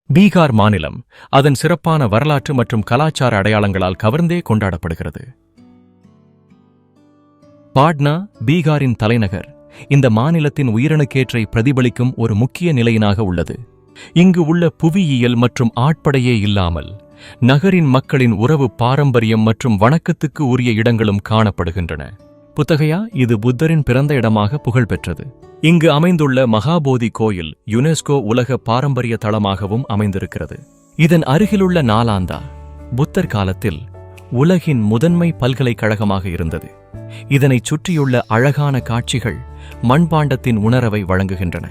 பீகார் மாநிலம் அதன் சிறப்பான வரலாற்று மற்றும் கலாச்சார அடையாளங்களால் கவர்ந்தே கொண்டாடப்படுகிறது. பாட்னா பீகாரின் தலைநகர் இந்த மாநிலத்தின் உயிரணுக்கேற்றை பிரதிபலிக்கும் ஒரு முக்கிய நிலையினாக உள்ளது. இங்கு உள்ள புவியியல் மற்றும் ஆட்படையே இல்லாமல் நகரின் மக்களின் உறவு பாரம்பரியம் மற்றும் வணக்கத்துக்கு உரிய இடங்களும் காணப்படுகின்றன. புத்தகயா இது புத்தரின் பிறந்த இடமாக புகழ்பெற்றது. இங்கு அமைந்துள்ள மகாபோதி கோயில் யுனெஸ்கோ உலக பாரம்பரிய தளமாகவும் அமைந்திருக்கிறது. இதன் அருகிலுள்ள நாலாந்தா புத்தர் காலத்தில் உலகின் முதன்மை பல்கலைக்கழகமாக இருந்தது. இதனைச் சுற்றியுள்ள அழகான காட்சிகள் மண்பாண்டத்தின் உணர்வை வழங்குகின்றன.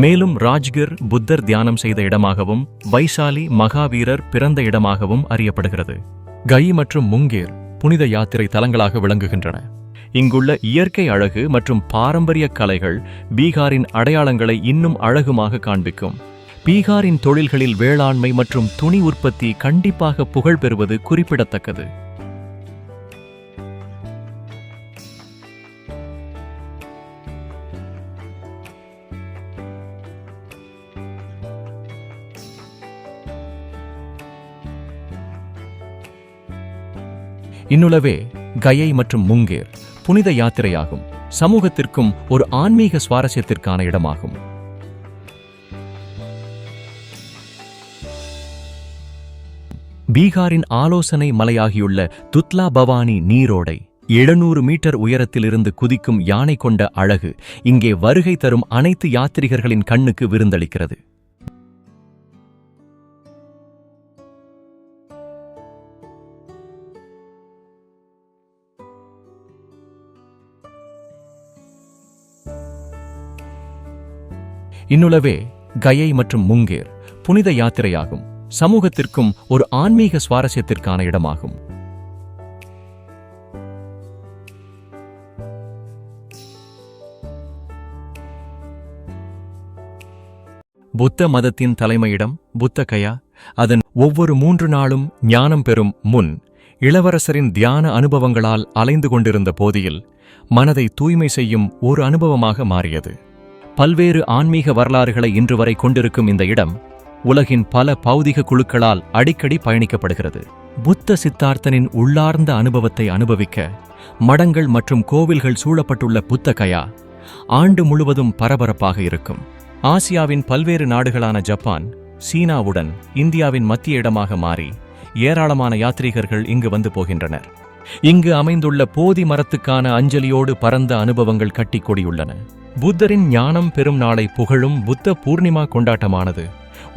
மேலும் ராஜ்கிர் புத்தர் தியானம் செய்த இடமாகவும் வைசாலி மகாவீரர் பிறந்த இடமாகவும் அறியப்படுகிறது. கை மற்றும் முங்கேர் புனித யாத்திரை தலங்களாக விளங்குகின்றன. இங்குள்ள இயற்கை அழகு மற்றும் பாரம்பரிய கலைகள் பீகாரின் அடையாளங்களை இன்னும் அழகுமாக காண்பிக்கும். பீகாரின் தொழில்களில் வேளாண்மை மற்றும் துணி உற்பத்தி கண்டிப்பாக புகழ் பெறுவது குறிப்பிடத்தக்கது. இன்னுலவே கயை மற்றும் முங்கேர் புனித யாத்திரையாகும். சமூகத்திற்கும் ஒரு ஆன்மீக சுவாரஸ்யத்திற்கான இடமாகும். பீகாரின் ஆலோசனை மலையாகியுள்ள துத்லா பவானி நீரோடை 700 மீட்டர் உயரத்திலிருந்து குதிக்கும் யானை கொண்ட அழகு இங்கே வருகை தரும் அனைத்து யாத்ரீகர்களின் கண்ணுக்கு விருந்தளிக்கிறது. இன்னுலவே கயை மற்றும் முங்கேர் புனித யாத்திரையாகும். சமூகத்திற்கும் ஒரு ஆன்மீக சுவாரஸ்யத்திற்கான இடமாகும். புத்த மதத்தின் தலைமையிடம் புத்தகயா அதன் ஒவ்வொரு 3 நாளும் ஞானம் பெறும் முன் இளவரசரின் தியான அனுபவங்களால் அலைந்து கொண்டிருந்த போதில் மனதை தூய்மை செய்யும் ஒரு அனுபவமாக மாறியது. பல்வேறு ஆன்மீக வரலாறுகளை இன்று வரை கொண்டிருக்கும் இந்த இடம் உலகின் பல பௌதிக குழுக்களால் அடிக்கடி பயணிக்கப்படுகிறது. புத்த சித்தார்த்தனின் உள்ளார்ந்த அனுபவத்தை அனுபவிக்க மடங்கள் மற்றும் கோவில்கள் சூழப்பட்டுள்ள புத்தகயா ஆண்டு முழுவதும் பரபரப்பாக இருக்கும். ஆசியாவின் பல்வேறு நாடுகளான ஜப்பான், சீனாவுடன் இந்தியாவின் மத்திய இடமாக மாறி ஏராளமான யாத்ரீகர்கள் இங்கு வந்து போகின்றனர். இங்கு அமைந்துள்ள போதி மரத்துக்கான அஞ்சலியோடு பரந்த அனுபவங்கள் கட்டிக்கொடியுள்ளன. புத்தரின் ஞானம் பெறும் நாளை புகழும் புத்த பூர்ணிமா கொண்டாட்டமானது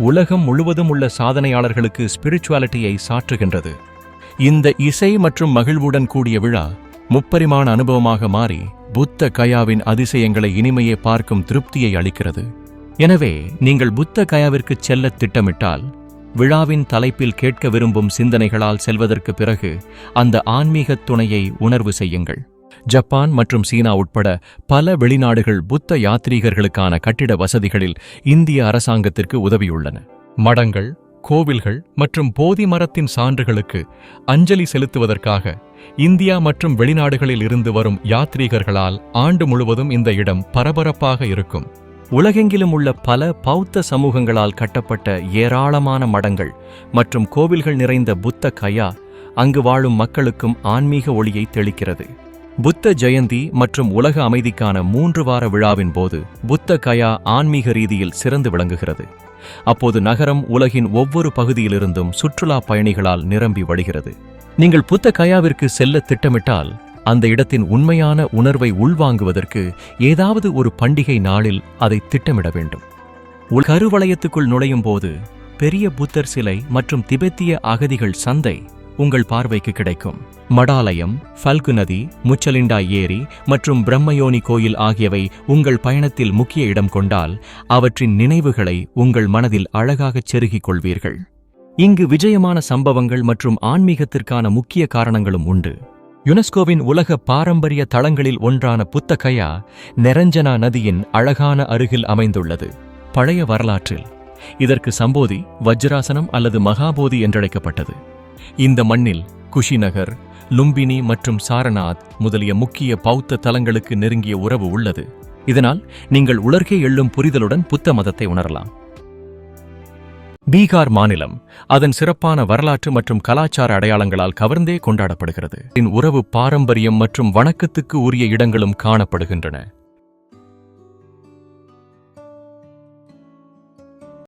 உலகம் முழுவதும் உள்ள சாதனையாளர்களுக்கு ஸ்பிரிச்சுவாலிட்டியை சாற்றுகின்றது. இந்த இசை மற்றும் மகிழ்வுடன் கூடிய விழா முப்பரிமாண அனுபவமாக மாறி புத்த கயாவின் அதிசயங்களை இனிமையே பார்க்கும் திருப்தியை அளிக்கிறது. எனவே நீங்கள் புத்த கயாவிற்கு செல்ல திட்டமிட்டால் விழாவின் தலைப்பில் கேட்க விரும்பும் சிந்தனைகளால் செல்வதற்கு பிறகு அந்த ஆன்மீக துணையை உணர்வு செய்யுங்கள். ஜப்பான் மற்றும் சீனா உட்பட பல வெளிநாடுகள் புத்த யாத்ரீகர்களுக்கான கட்டிட வசதிகளில் இந்திய அரசாங்கத்திற்கு உதவியுள்ளன. மடங்கள், கோவில்கள் மற்றும் போதி மரத்தின் சான்றுகளுக்கு அஞ்சலி செலுத்துவதற்காக இந்தியா மற்றும் வெளிநாடுகளில் இருந்து வரும் யாத்ரீகர்களால் ஆண்டு முழுவதும் இந்த இடம் பரபரப்பாக இருக்கும். உலகெங்கிலும் உள்ள பல பௌத்த சமூகங்களால் கட்டப்பட்ட ஏராளமான மடங்கள் மற்றும் கோவில்கள் நிறைந்த புத்த கயா அங்கு வாழும் மக்களுக்கும் ஆன்மீக ஒளியை தெளிக்கிறது. புத்த ஜெயந்தி மற்றும் உலக அமைதிக்கான 3 வார விழாவின் போது புத்த கயா ஆன்மீக ரீதியில் சிறந்து விளங்குகிறது. அப்போது நகரம் உலகின் ஒவ்வொரு பகுதியிலிருந்தும் சுற்றுலா பயணிகளால் நிரம்பி வழிகிறது. நீங்கள் புத்த கயாவிற்கு செல்ல திட்டமிட்டால் அந்த இடத்தின் உண்மையான உணர்வை உள்வாங்குவதற்கு ஏதாவது ஒரு பண்டிகை நாளில் அதை திட்டமிட வேண்டும். கருவளையத்துக்குள் நுழையும் போது பெரிய புத்தர் சிலை மற்றும் திபெத்திய அகதிகள் சந்தை உங்கள் பார்வைக்கு கிடைக்கும். மடாலயம், ஃபல்கு நதி, முச்சலிண்டா ஏரி மற்றும் பிரம்மயோனி கோயில் ஆகியவை உங்கள் பயணத்தில் முக்கிய இடம் கொண்டால் அவற்றின் நினைவுகளை உங்கள் மனதில் அழகாகச் செருகிக் கொள்வீர்கள். இங்கு விஜயமான சம்பவங்கள் மற்றும் ஆன்மீகத்திற்கான முக்கிய காரணங்களும் உண்டு. யுனெஸ்கோவின் உலக பாரம்பரிய தளங்களில் ஒன்றான புத்த கயா நெரஞ்சனா நதியின் அழகான அருகில் அமைந்துள்ளது. பழைய வரலாற்றில் இதற்கு சம்போதி, வஜ்ராசனம் அல்லது மகாபோதி என்றழைக்கப்பட்டது. இந்த மண்ணில் குஷிநகர், லும்பினி மற்றும் சாரநாத் முதலிய முக்கிய பௌத்த தலங்களுக்கு நெருங்கிய உறவு உள்ளது. இதனால் நீங்கள் உலர்கே எள்ளும் புரிதலுடன் புத்த மதத்தை உணரலாம். பீகார் மாநிலம் அதன் சிறப்பான வரலாற்று மற்றும் கலாச்சார அடையாளங்களால் கவர்ந்தே கொண்டாடப்படுகிறது. உறவு பாரம்பரியம் மற்றும் வணக்கத்துக்கு உரிய இடங்களும் காணப்படுகின்றன.